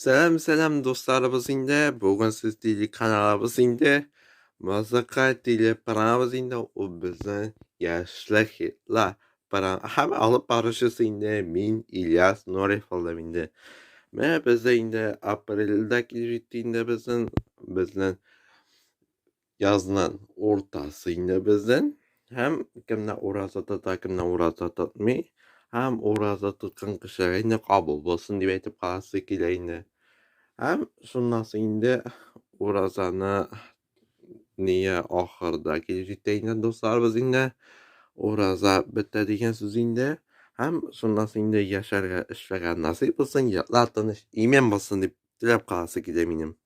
Selam dostlarımız indi. Bugün siz dili kanalımız indi. Müzik dili paramız indi. O bizden yaşlı hitler. Param hem alıp barışısı indi. Min İlyas Nuri falan indi. Ve bizde indi April'deki ciddiğinde bizden yazılan ortası indi bizden. Hem kimden uğraşatı da kimden uğraşatı hem uğraşatı kan kişiler indi kabul olsun diye etip kalası indi. Hem şundan indi uğraşanı niye ahırda geliştiğinde dostlarımız indi. Uğraşa bitti diyen söz indi. Hem şundan indi yaşarga işlerga nasip olsun yatlardan imen basın deyip dilep kalası eminim.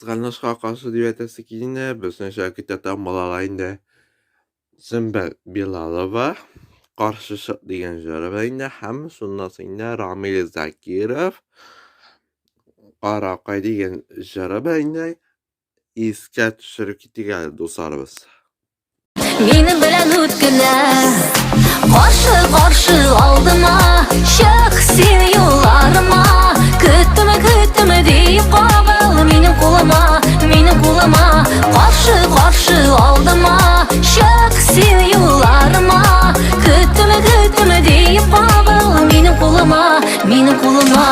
Sıkalınışqa qarşı düvətəsi indi, bizden şirkətdən malalayında Zimber Bilalova qarşı diyen jərəbəyində hem şundan indi Ramil Zakirov Qaraqay degan jərəbəyində esga tushirib ketgan dostlarimiz. Meni bilan o'tgina qarshi oldima shiq sen yo'llarimma kutdim deyib qol mening qo'lima qarshi oldima shiq sen yo'llarimma kutdim deyib qol mening qo'lima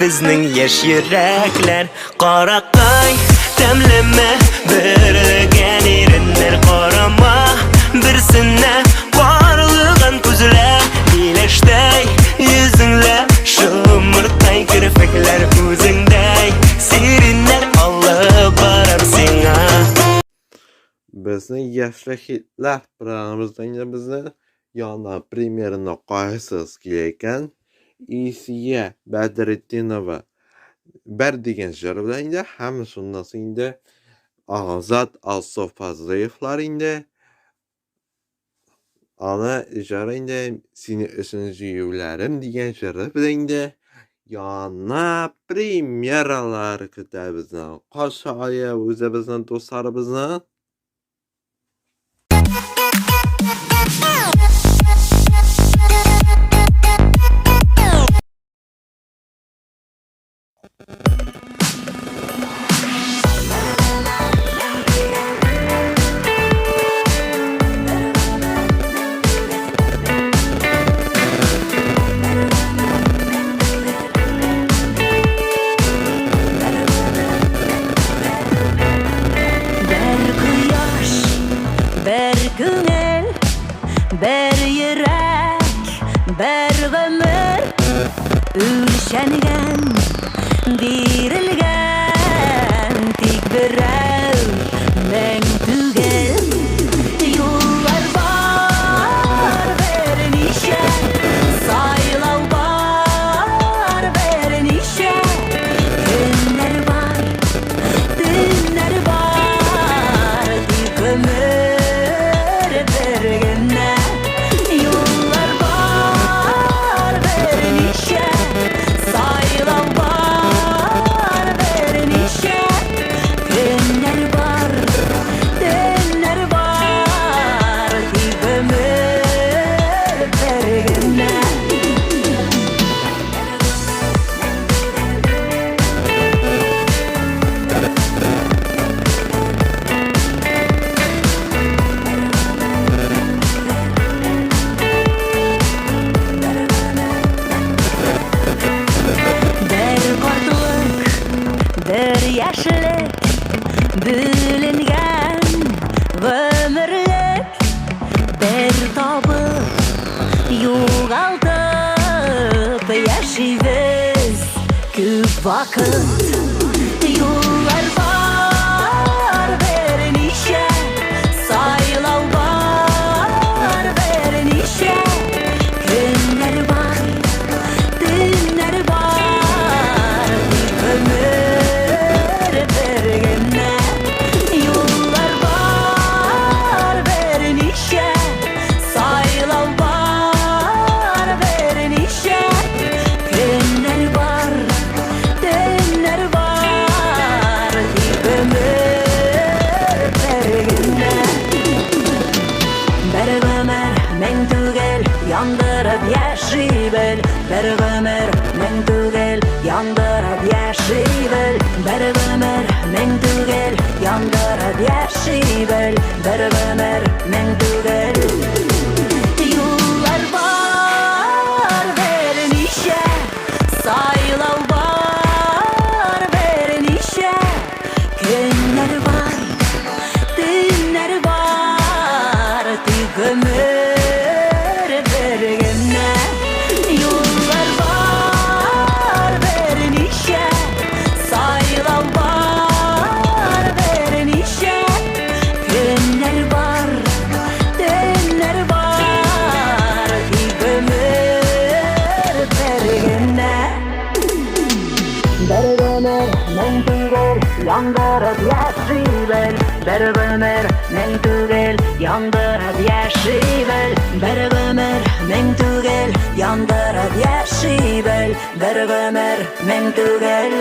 Bizning yaş yürekler Qaraqay demleme Birgen erinler qarama Birsine varlığın kuzlar Bileştey yüzünle Şımırtay kirpikler Özündey Sirinler Allah barar sana Bizning yaşlı hitler programımızdan bizning yana premyerini qoyasiz kelayotgan Isiya Badretdinova bir degan she'ri bilan indi ham shundan so'ng indi Azat Alsofazliyevlar indi ana ijara indi seni uchinchi yo'llarim degan she'ri bilan indi yana premyeralar kutadi bizni qo'shiq o'zi bizni do'stlarimizni bir yürek, bir ömür ülşengen, dirilgen, tek bir ev, men tügen, yollar var, vernişe, saylav var, vernişe, günler var, tek ömür vergene. Yaşlık bölüngen ömürlük bir tabıp yo'g'altib yaşaybiz ko'p vaqt yollar var vernişe saylov var vernişe günler var tunlar var ömür yandırıp yaşaybil bir ömür men tugel yandırıp yaşaybil bir ömür men tugel yandırıp yaşaybil bir ömür men tugel yollar var bernişe saylav var bernişe günler var dinler var ömür bergene yollar var bernişe saylav var bernişe günler var dinler var ömür bergene bergene men tugel yandırıp yaşaybil bir ömür men tugel yandırıp yaşaybil bir ömür men tugel yandırıp yaşaybil bir ömür men tugel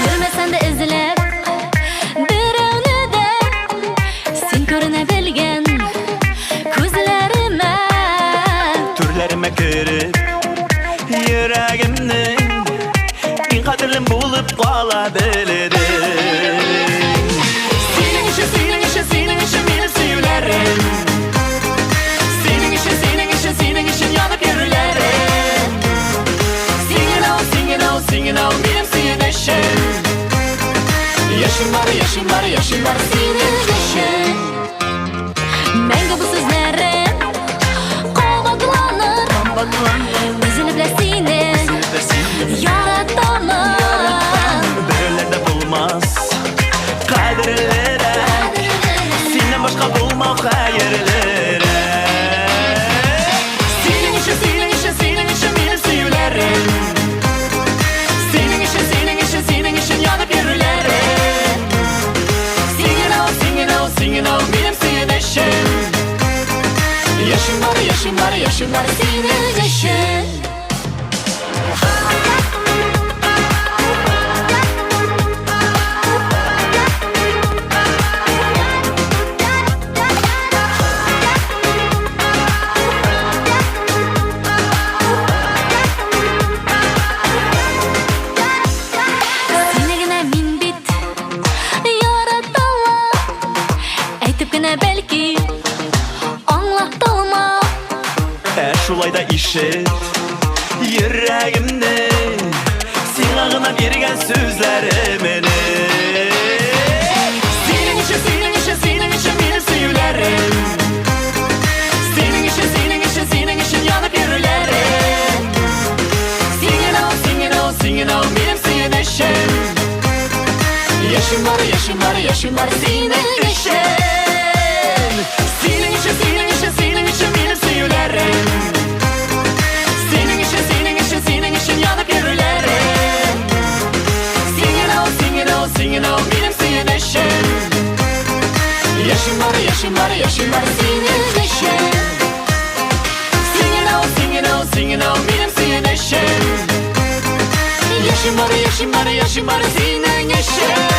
Yürümesen de ezilip birini de sen ko'rinabilgan ko'zlarime Türlerime kirib Yüragimning En qadrlim bo'lib qolabilirim Sening için meni suyularim Sening için yonib yurilarim Singing out, benim suyunishim Yaşım var senin için Menga bu sözlerim qobaqlanır Özünü bile seni yaratanım Birlerde bulmaz Kaderlere Senden başka bulmak hayırlere Senin için benim suyularım Senin için yanıp yürülerim Singing out, benim suyunishim Yaşım var senin için Senigina min bit yaratanlar Aytib gina belki anlatılma Şulay da işit Yüreğimde Sen ağına bergen sözlerimini Senin için benim suyularım Senin için yanıp yürülerim Singing out, benim suyunishim Yaşım var senin için Senin için benim suyularım Senin için yanıp yürülerim Singing out, benim suyunishim Yaşım var senin için Singing out, benim suyunishim Yaşım var senin için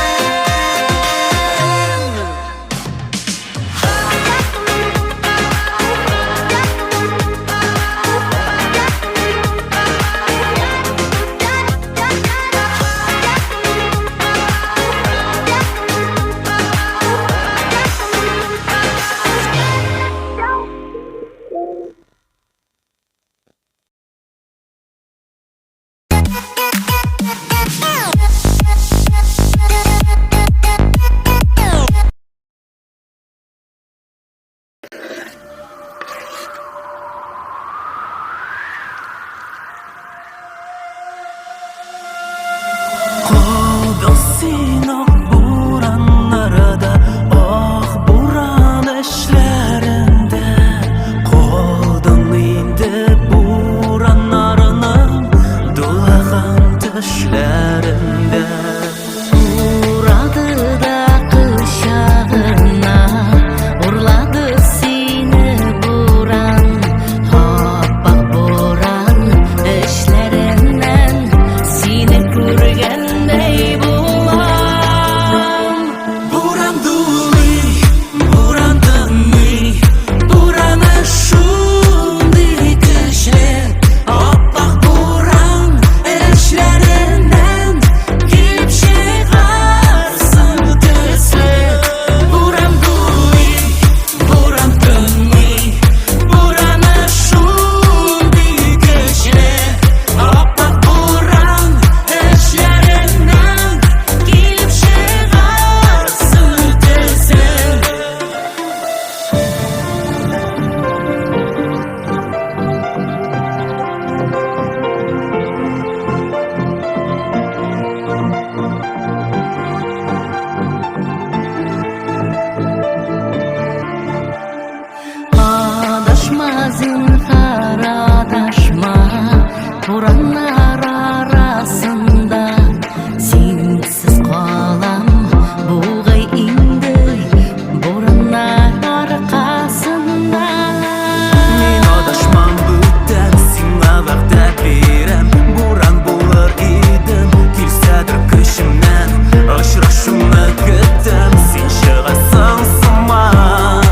Шуны көттім, сен шығасың сыман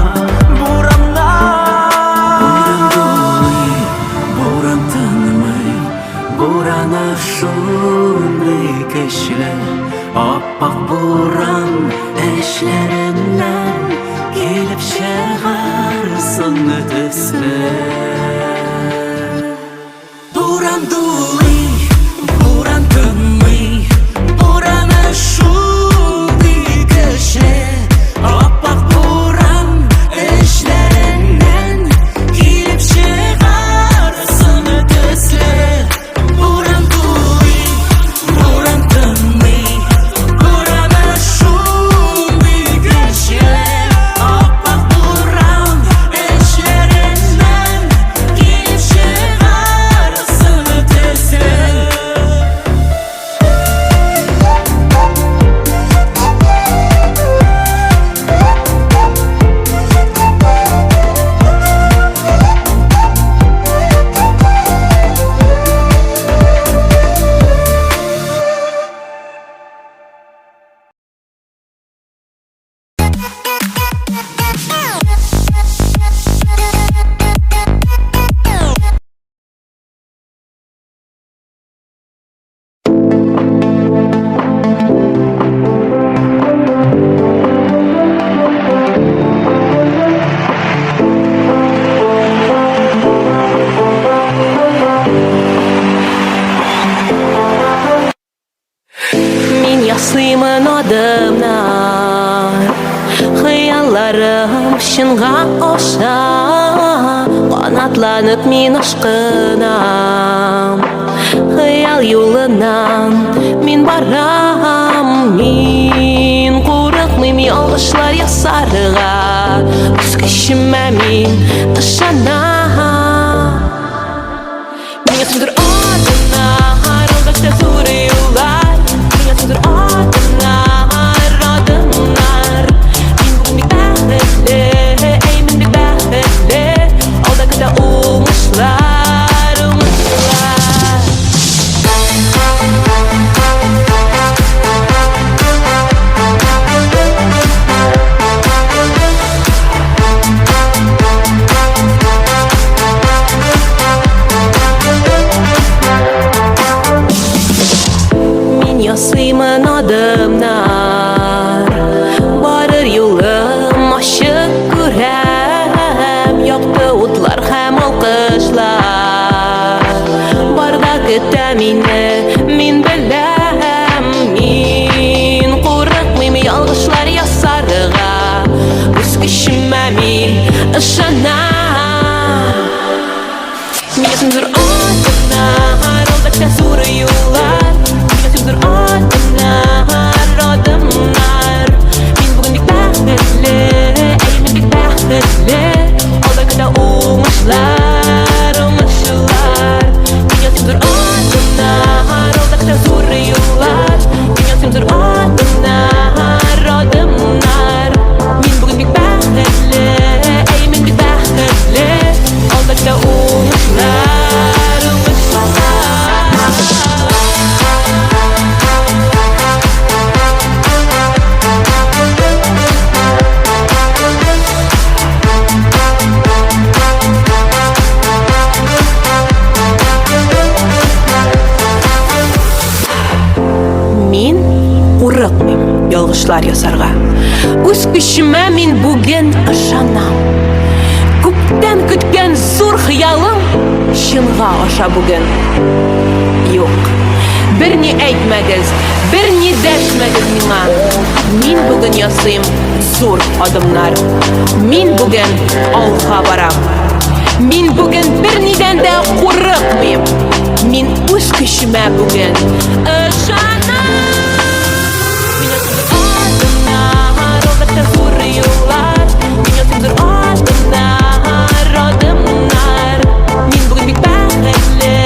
бураннан. Буран тынмай, бураны шундый көчле, аппақ буран эшләреннән килеп чыгарсың төсле. Буран дулый, буран тынмый, бураны шундый көчле, аппақ буран эшләреннән килеп чыгарсың төсле. Буран дулый, буран тынмый, бураны шундый көчле, аппақ буран эшләреннән килеп чыгарсың төсле. Min yasıymın adımlar, hıyallarım şınğa oşa, kanatlanıp min aşkınam, hıyal yolundan min baram. Min korkmayım yalgışlar yasarıga, üz kişime min ışanam. Min yasımdır adımlar, aldaşta soruyorlar. Dünyasıdır adımlar, adımlar. Min bugün bir bəhətli, ey min bir bəhətli. Alda qıda olmuşlar, olmuşlar. Min yasıymın adımlar, varır yolum aşık görəm. Yaktı otlar hem alkışlar, barda gütte mini min biləm. Min korkmayım yalgışlar yasarıga, üz kişime min ışanam. Min yasımdır adımlar, aldaşta soruyorlar. Min yasımdır adımlar, adımlar. Min bugün bir bəhətli, ey min bir bəhətli. Alda qıda olmuşlar, olmuşlar. Min yasımdır adımlar, alda qıda soruyorlar. Min yasımdır adımlar, adımlar. Min bugün bir bəhətli, ey min bir bəhətli. Alda qıda olmuşlar, olmuşlar. Min korkmayım yalgışlar yasarga, üz kişime min bugün ışanam. Көптен күткен зур хыялым шынға аша бүгін. Yok, bir ni әйтмәгез, bir ni дәшмәгез миңа. Мин бүген ясыйм зур адымнар. Мин бүген алга барам. Мин бүген bir нидән дә курыкмыйм. Мин үз көчемә бүген ышанам. Мин адымнар, алда зур юллар. Мин ясыйм адымнар, адымнар. Мин бүген бик бәхетле,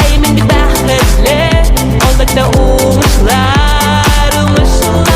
әй мин бик бәхетле. Алда уңышлар, уңышлар.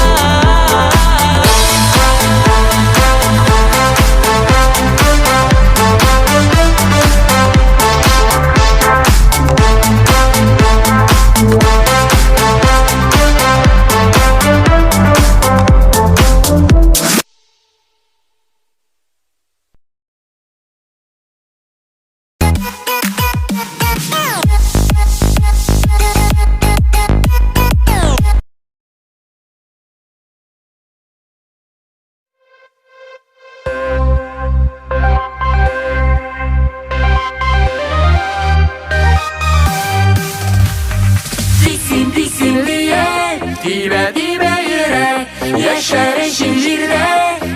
Yaşar eşin jirde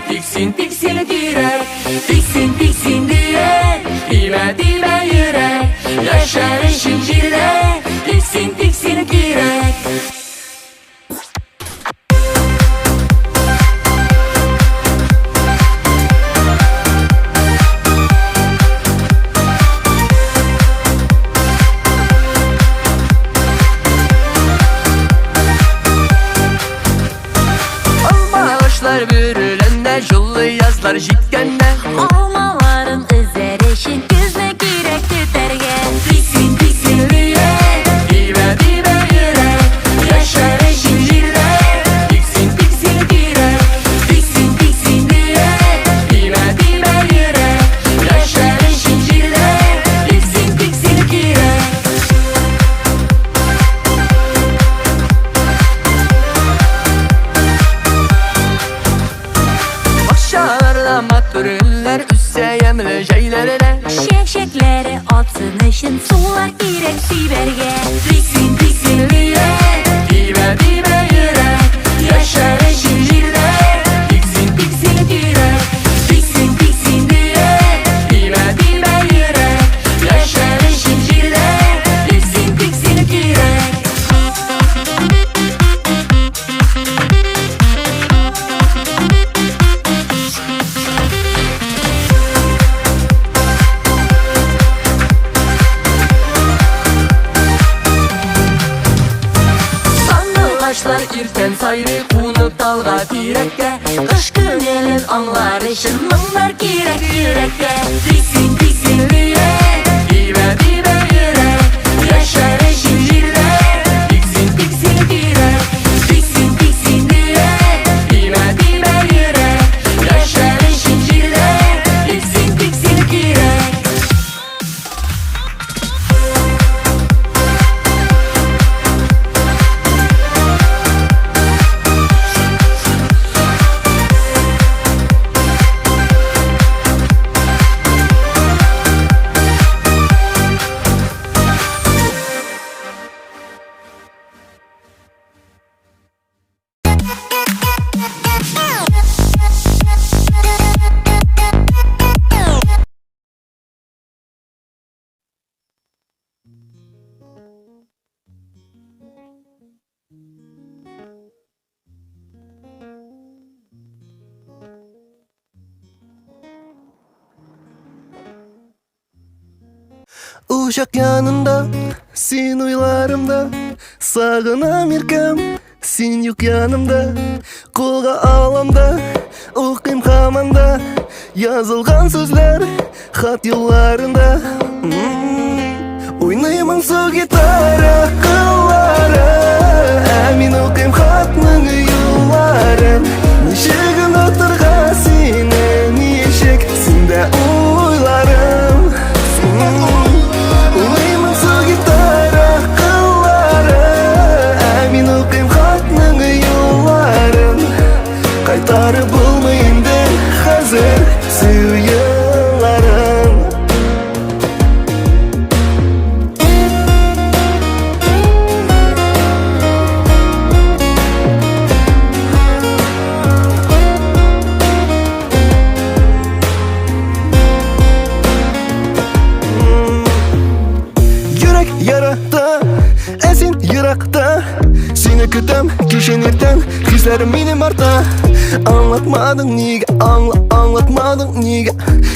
Tiksin tiksin direk Tiksin tiksin diye Dime dime yürek Yaşar eşin jirde Tiksin tiksin direk Ağaçlar bürülende Jullu yazlar jitkende Olmaların özerişin Gözüne girek tüterge Tiksin tiksin diye Dime dime yürek Yaşar eşin jirde Tiksin tiksin direk Tiksin tiksin diye Dime dime yürek Yaşar eşin jirde Tiksin tiksin direk Aşağılarda matürünler Üsse yemli şeylerine Şevşekleri atsın işin Sular girek siberge Tiksin tiksin diye Dime dime yürek Yaşar eşin jirde Tiksin tiksin direk Tiksin tiksin diye Dime dime yürek Yaşar eşin jirde Tiksin tiksin direk Sandılaşlar irten sayrı Unut dalga direkte Kış günelin anlar işin Mınlar girek yürekte Tiksin tiksin diye Dime dime yürek Yaşar eşin jirde Tiksin tiksin direk Tiksin tiksin diye Dime dime yürek Yaşar eşin jirde Tiksin tiksin direk Uşak yanında, sen uylarımda Sağınam irkem, sen yok yanımda Kolga alamda, okuyim hamanda Yazılgan sözler, hat yollarında Oynayman su gitara kıllara Amin okuyim hatның yolları Nişegin oturga seni nişek Sinde uylarım Oynayman su gitara kıllara Amin okuyim hatның yolları Kaytarı bulmayındı hazır Sığ yılların Yürek yarakta, esin yırakta Seni kütem kişen erten, hislerim benim arta Anlatmadın niga, anlatmadın niga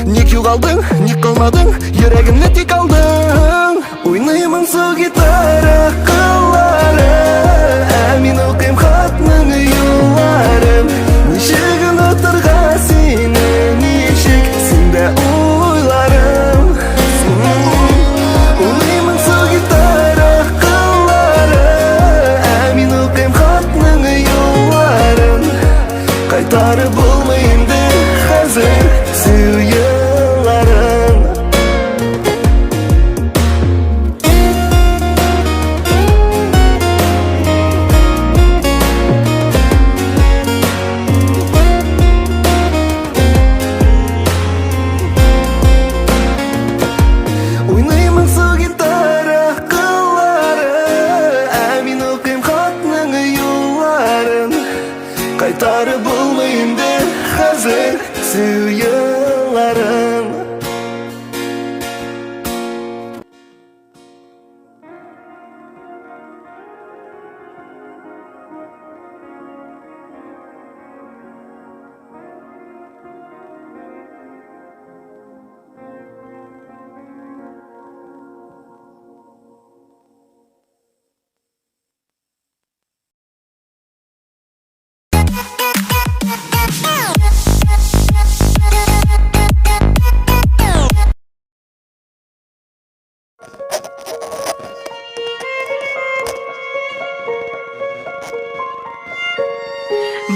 Ник yo'qolding, ник qilmading, yuragimni tek olding Oynayman su gitara qillara Amin o'qiyim xatning yo'llarim Nishigin o'tirga seni nishik Senda o'ylarim Oynayman su gitara qillara Amin o'qiyim xatning yo'llarim Qaytarib bo'lmaydi hazır Sev yılların bulmayındı hazır Sev yılların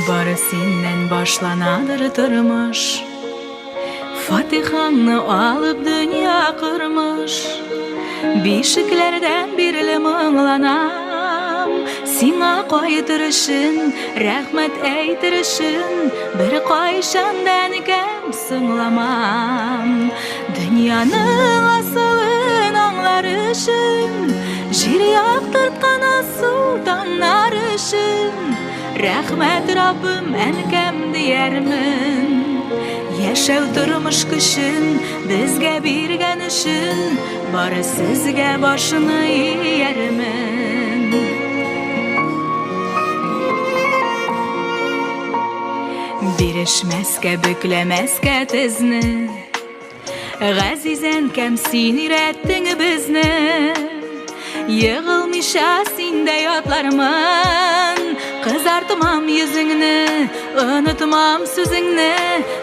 Bari senden başlanadır tırmış Fatihanı alıp dünya kırmış Bişiklerden birle mığlanam Sina koytırışın, rahmet eytirişin Bir koyşandan kem sığlamam Dünyanın asılın anlarışın Jir yaktırtkan su damlarışın Rahmet Rabbim enkam diyermin Yaşav durmuş kışın bizge birgen işin Bari sizge başını yermin Birişmezke büklemezke tizni Gazizen kem sinir ettin bizni Yığılmışa sinde yatlarman Kızartmam yüzünü, unutmam sözünü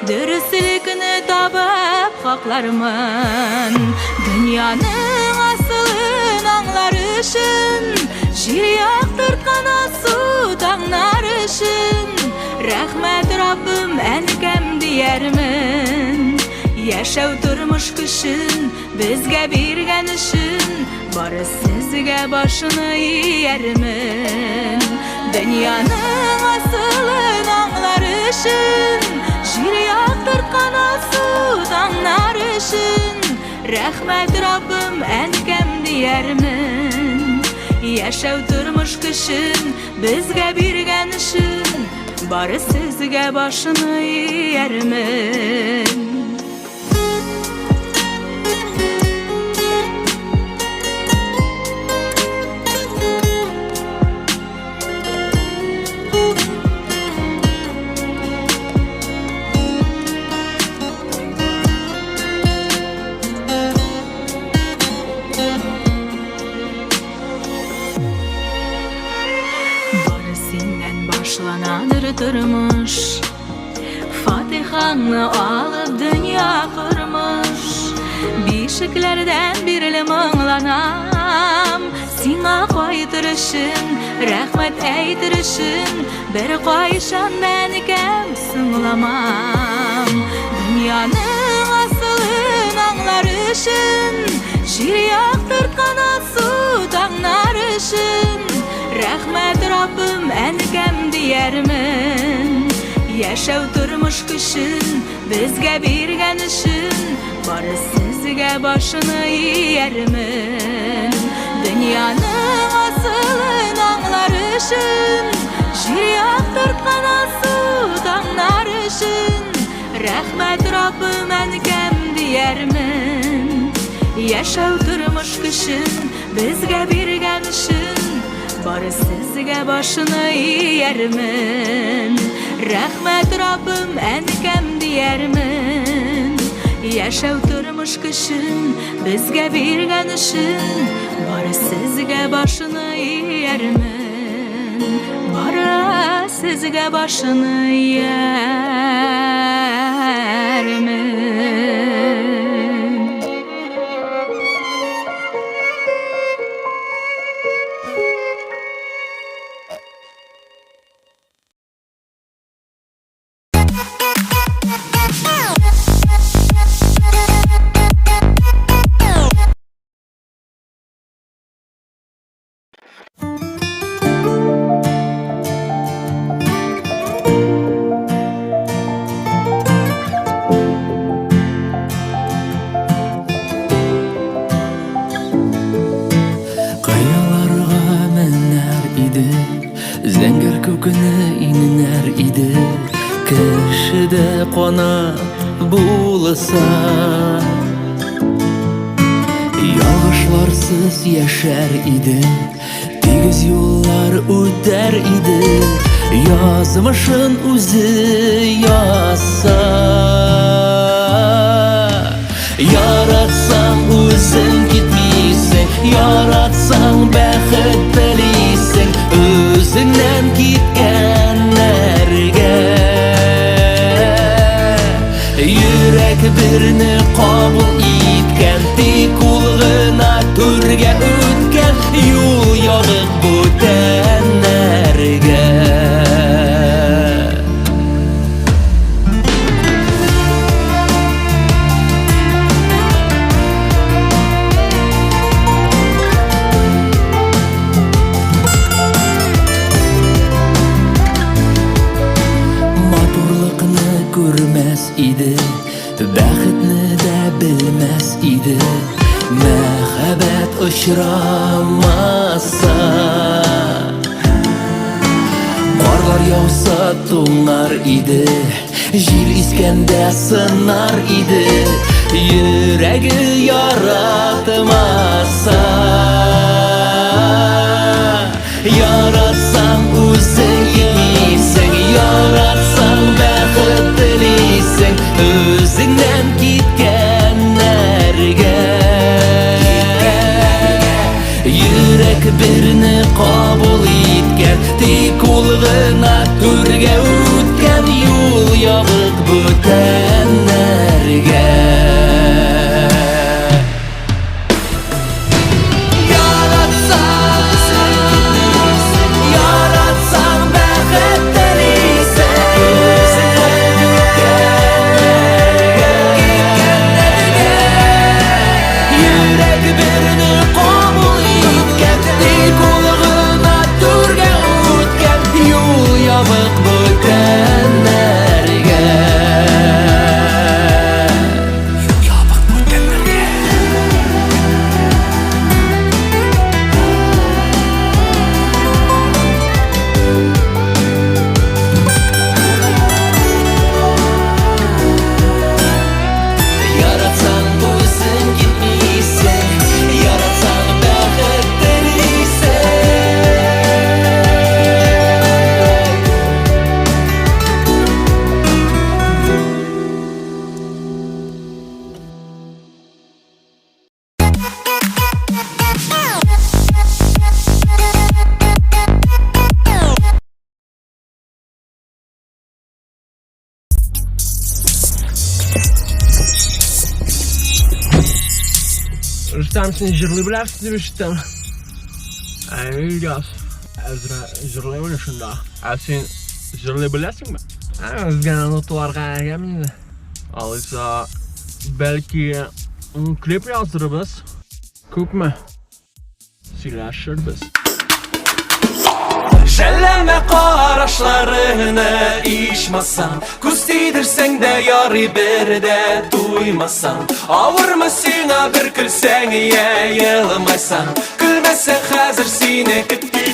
Dürüstlükünü tabıp haklarman Dünyanın asılın anlarışın Jir yaktırtkan su damlarışın Rahmet Rabbim enkam diyermin Yaşav durmuş kışın bizge birgen işin Bari sizge başını yermin Dünyanın asılın anlarışın Jir yaktırtkan su damlarışın Rahmet Rabbim enkam diyermin Yaşav durmuş kışın bizge birgen işin Bari sizge başını yermin Durmuş Fatihanı alıp dünya kırmış Bişiklerden birle mığlanam Sina koytırışın, rahmet eytirişin Bir koyşandan kem sığlamam Dünyanın asılın anlarışın Jir yaktırtkan su damlarışın Rahmet Rabbim enkam diyermin Yaşav durmuş kışın bizge birgen işin Bari sizge başını yermin Dünyanın asılın anlarışın Jir yaktırtkan su damlarışın Rahmet Rabbim enkam diyermin Yaşav durmuş kışın bizge birgen işin Bari sizge başını yermin Rahmet Rabbim enkam diyermin Yaşav durmuş kışın bizge birgen işin Bari sizge başını yermin Bari sizge başını yermin kişide kona bulsa Yağışlarsız yaşar idi Tez yollar öter idi Yazmışın özü yazsa Yaratsan özün gitmeysen Yaratsan bəxet beliysen Özündən gitkenlerge Yürek birini kabul etken Tek ulğına törge ötken Yol yağıp ötenlerge Görmez idi, bəxtini də bilməz idi Məhəbbət uçramasa Qarlar yağsa tonar idi Jil iskəndə sınar idi Yüreği yaratmasa Yaratsan özün yetmeysen Yaratsan bəxet diliysen Özündən gitkenlerge Yürek birini kabul etken Tek ulğına törge ötken Yol yağıp ötenlerge Rüstem sen jırlı bilərsin demiştim. İlyas, Əzrə jırlı mı şunda? Sen jırlı bilərsin mi? Özgən notularga gəlməydi. Alıysa belki klip yazdırırız. Küp mü? Siləşiriz. Şəllənmə qaraşlarını içmasan Күз тидірсәң дә ярый бір дә туймаsan Авырмы сиңа бір күлсәң йылмайсан Күлмәсәң хәзер сине көтті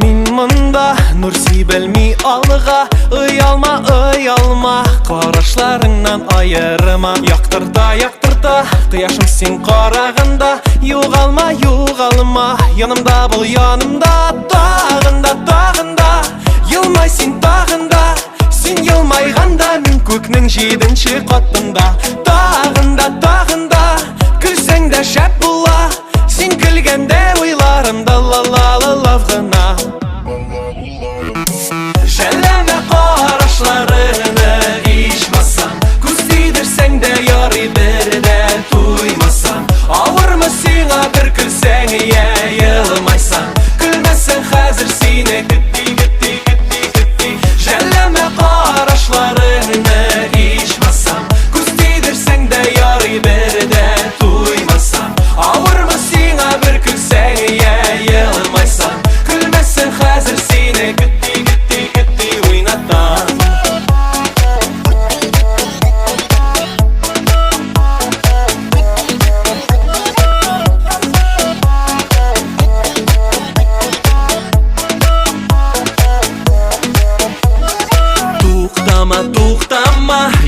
Min mında nur sibelmi alga Iyalma Qaraşlarından ayırma Yaktırta Qiyашым sen qarağında Yoğalma Yanımda bul yanımda Tağında Yılmay sen tağında Sen yılmayğanda Min көкнің 7-ші qatında Tağında Күлсәң дә шәп була Sen külgəndə uylarımda lavğına Şəllənmə qaraşlarını içmasan Күз тидірсәң дә ярый бір дә туймаsan Авырмы сиңа бір күлсәң йылмайсан Күлмәсәң хәзер сине көтті Şəllənmə qaraşlarını içmasan Күз тидірсәң дә ярый бір дә туймаsan Авырмы сиңа бір күлсәң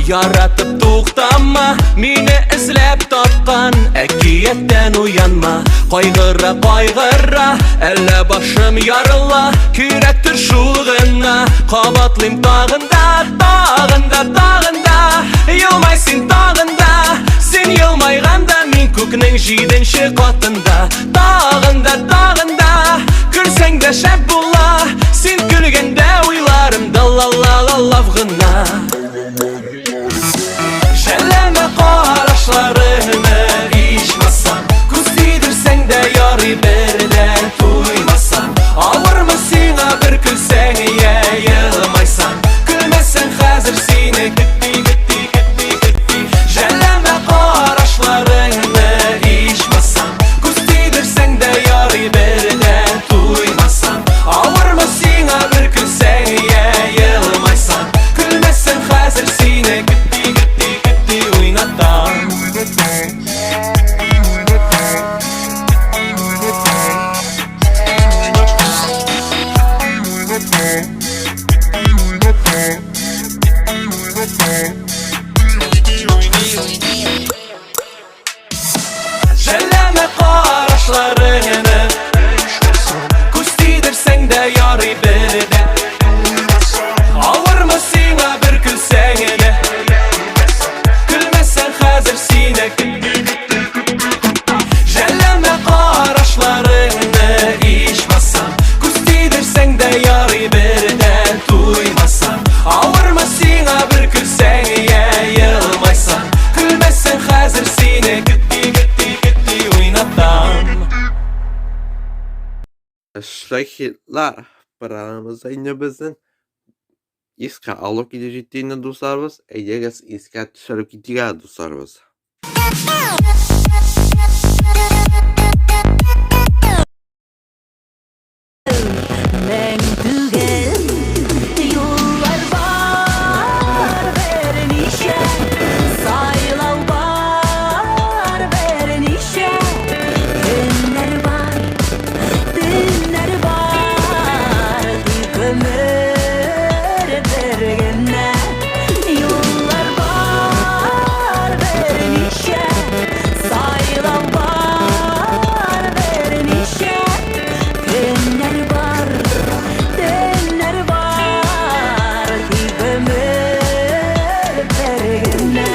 Yaratıp tuğtama, meni izlep tapkan Əkiyyətdən uyanma, qaygıra Elle başım yarıla, kürektir şulğına Qabatlıyım dağında, Yılmaysin dağında, sen yılmayganda Min köknün jidinşi qatında Dağında, gülsen de şəb bulla Sen gülgende uylarım dallalavğına Şəlleme qaraşlarını içmasan Kustidirsen de yarı berden tuymasan Alır mı sina bir külsen yayılmaysan Gülmezsen hazır seni gitti Şəlleme qaraşlarını içmasan Kustidirsen de yarı berden tuymasan Alır mı sina bir külsen yayılmaysan Gülmezsen hazır seni gitti Şəlleme qaraşlarını Kustidirsen de yarı berden Alır mı sina bir külseni Gülmezsen hazır sine Şəlleme qaraşlarını içmasan Kustidirsen de yarı berden tuymasan Alır mı sina bir külseni yayılmaysan Gülmezsen hazır sine Şlaketler paramızda yine bizden iska alıp gideceğini dostlarımız, eğer iska düşürüp gideceğini dostlarımız. Men tugel yollar var vernişe Saylav var vernişe Günler var Kömür vergene Yollar var vernişe Saylav var vernişe Günler var Kömür vergene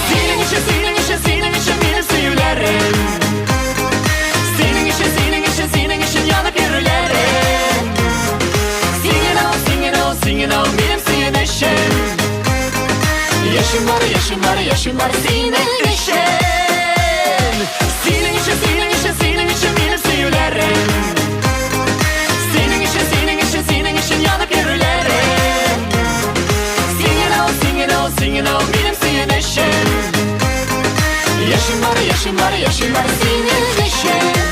Senin için benim sevgilerim Senin için yanıp yürülerim Singin ol benim senin işin Yaşım var senin işin Senin için benim sevgilerim Senin için yanıp yürülerim Singin ol benim senin işin Yaşım var senin işin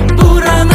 Buram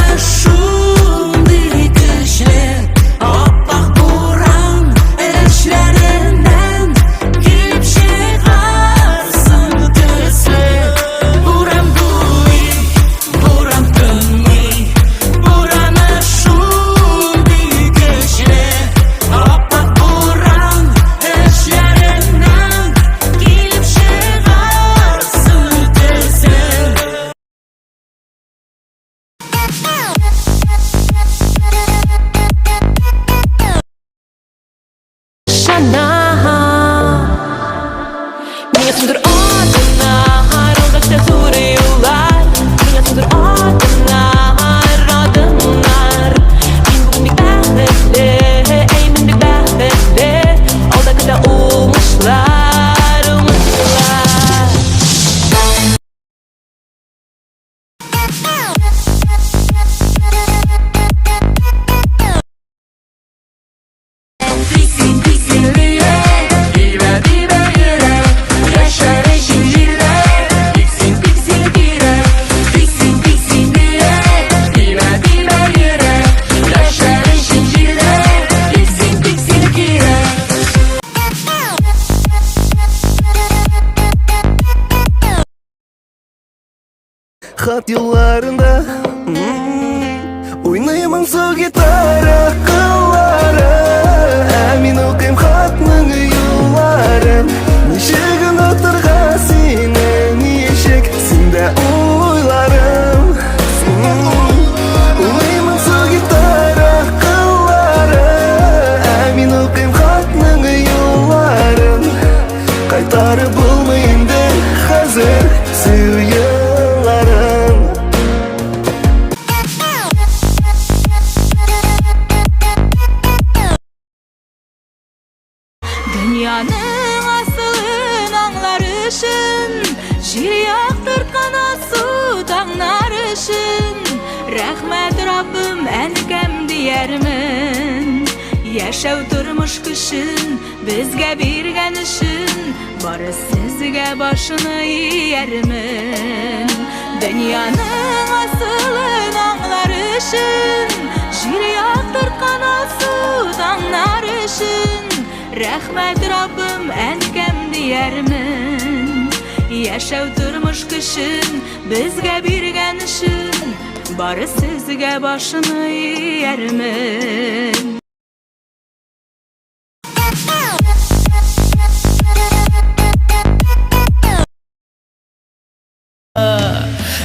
Xat yollarında Oynayman su gitara qılları Min oqim xatның yolların Nişigin oturğa seni nişik Sinde oylarım Oynayman su gitara qılları Min oqim xatның yolların Qaytarıp bulmayındı hazır Süv yılların Dünyanın asılın anlar için Jir yaktırkan su dağlar için Rahmet Rabbim enkem diyermin Yaşav turmuş kışın bizge birgen için Barı sizge başını yermin Dünyanın asılın anlar için Jir yaktırkan su dağlar için Rahmet Rabbim enkem diyermin Yaşav turmuş kışın bizge birgen için Barı sizge başını yermin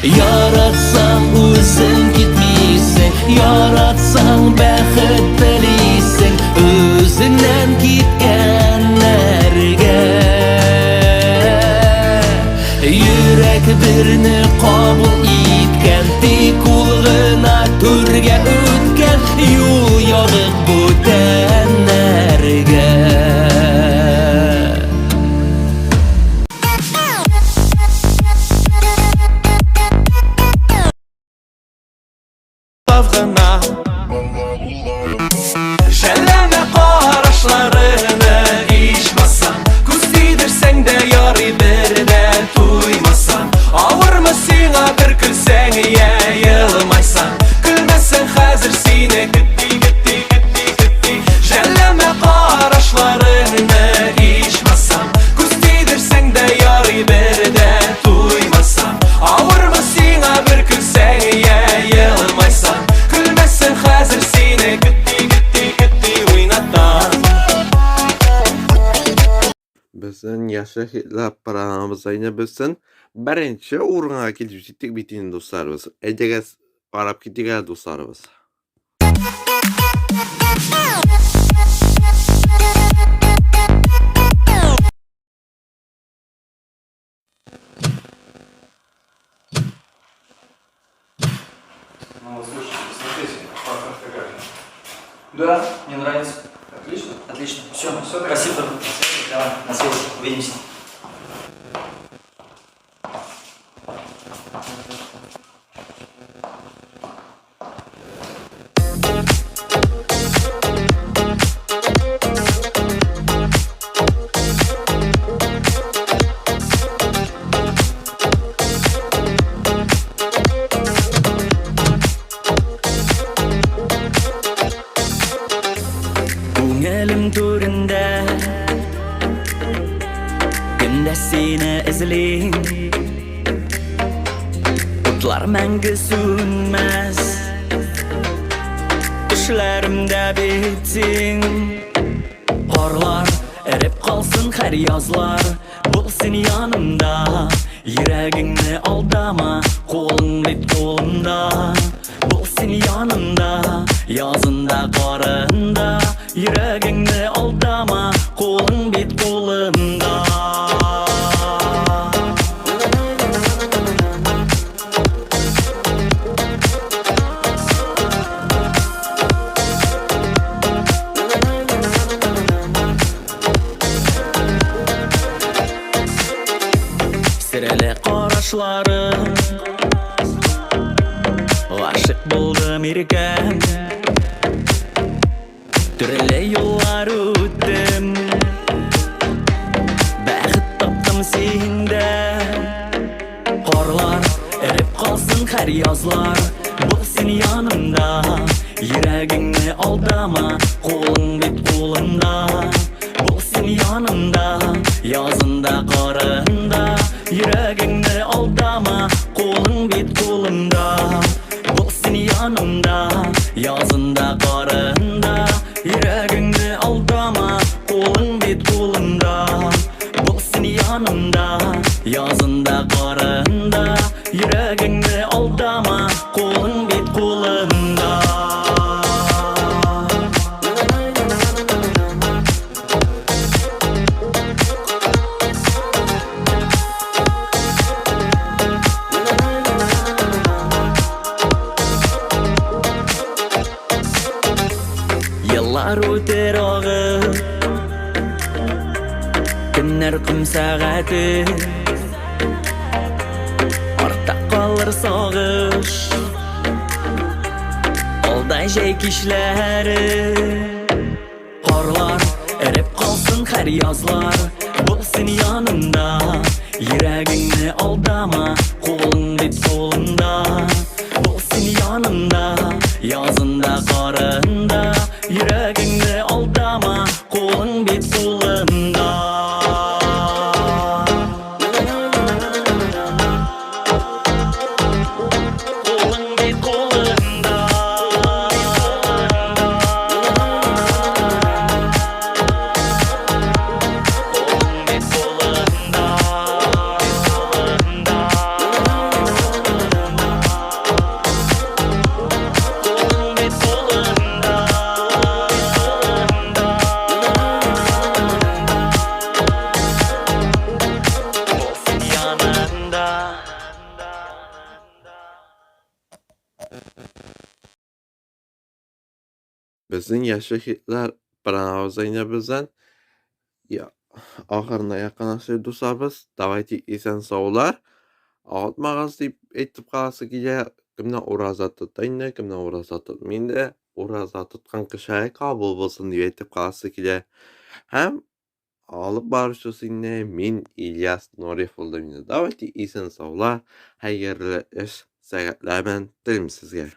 Yaratsan özün gitmeysen Yaratsan bäxet dileysen Özünden gitkenlerge Yürek birini kabul etken Tek ulğına törge ötken Yol yağıp bötenlerge Şelleme qaraşlarını içmasan Kuz değdirsen de yarı birden tuymasan Ağırma sina bir külsen yayılmaysan Külmezsen hazır sine gitti gitti gitti gitti Şelleme qaraşlarını içmasan Kuz değdirsen de yarı birden tuymasan Ağırma sina bir külsen yayılmaysan Külmezsen hazır sine gitti Bizden yaşlı hitler paramızda yine bizden birinci uğruna gelip gittik bittiğin dostlarımız. Edege Arap gittik dostlarımız. Ну, слушайте, смотрите, паспорт какая. Да, мне нравится. Отлично. Отлично. Все, спасибо. Давай, на связи. Увидимся. Көңілім төрінде Күнде сені ізлейм Ұтлар мәңгі сөнмәс Түшләрімдә бетсең Қарлар әріп қалсын қәр язлар Бұл сен янымда Йөрәгіңні алдама Қолың бет қолымда Бұл сен янымда Язында қарында Йөрәгіңні алдама Қолың бет қолымда Сірәлі қарашларым Ғашық болдым еркем Түрлі yollar өттім Бәхет таптым сенде Қарлар әріп қалсын қәр язлар Бұл сен янымда Йөрәгіңні алдама Қолың бет қолымда Бұл сен янымда Язында қарында Йөрәгіңні алдама Kolun bit kolumda, bulsun yanımda, yazında karında, yüreğinde aldama. Kolun bit kolumda, bulsun yanımda, yazında karında, yüreğinde aldama. Kolun bit kolumda. Yıllar öter ağır, günler kum saati, artta kalır sağış, alday şey kişileri. Karlar erip kalsın her yazlar, bulsun yanında, yüreğini aldama. Kolun bit kolunda, bulsun yanında, yazında karında, yüreğini aldama. Kolun bit kolunda. Kolun bit kolunda. Kolun bit kolunda. Kolun bit kolunda. Bulsun yanında. Bizning yaxshi hitlar bronavzayna bizdan ya oxirina yaqinlashib do'stlarimiz. Давайте esen sog'lar. Og'itmag'az deb aytib qolasiga kimdan o'raza tutayni, kimdan o'raza tutmaydi. O'raza tutgan kishi qabul bo'lsin deb aytib qolasiga ham olib borishusingni men İlyas Norif bo'ldim. Давайте esen sog'lar. Xayrli ish sagatlar bilan tilayman sizga.